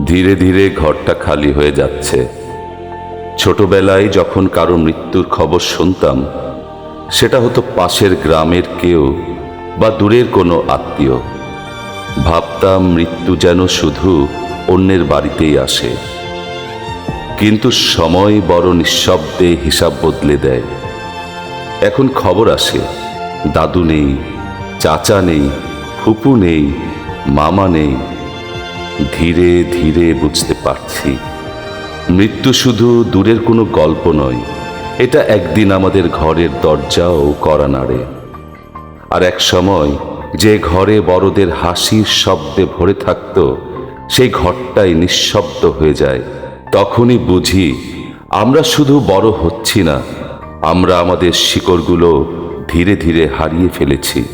ধীরে ধীরে ঘরটা খালি হয়ে যাচ্ছে। ছোটবেলায় যখন কারো মৃত্যুর খবর শুনতাম, সেটা হতো পাশের গ্রামের কেউ বা দূরের কোনো আত্মীয়। ভাবতাম মৃত্যু যেন শুধু অন্যের বাড়িতেই আসে। কিন্তু সময় বড় নিঃশব্দে হিসাব বদলে দেয়। এখন খবর আসে, দাদু নেই, চাচা নেই, ফুপু নেই, মামা নেই। ধীরে ধীরে বুঝতে পারছি, মৃত্যু শুধু দূরের কোনো গল্প নয়, এটা একদিন আমাদের ঘরের দরজাও কড়া নাড়ে। আর এক সময় যে ঘরে বড়দের হাসির শব্দে ভরে থাকতো, সেই ঘরটাই নিঃশব্দ হয়ে যায়। তখনই বুঝি, আমরা শুধু বড় হচ্ছি না, আমরা আমাদের শিকড়গুলো ধীরে ধীরে হারিয়ে ফেলেছি।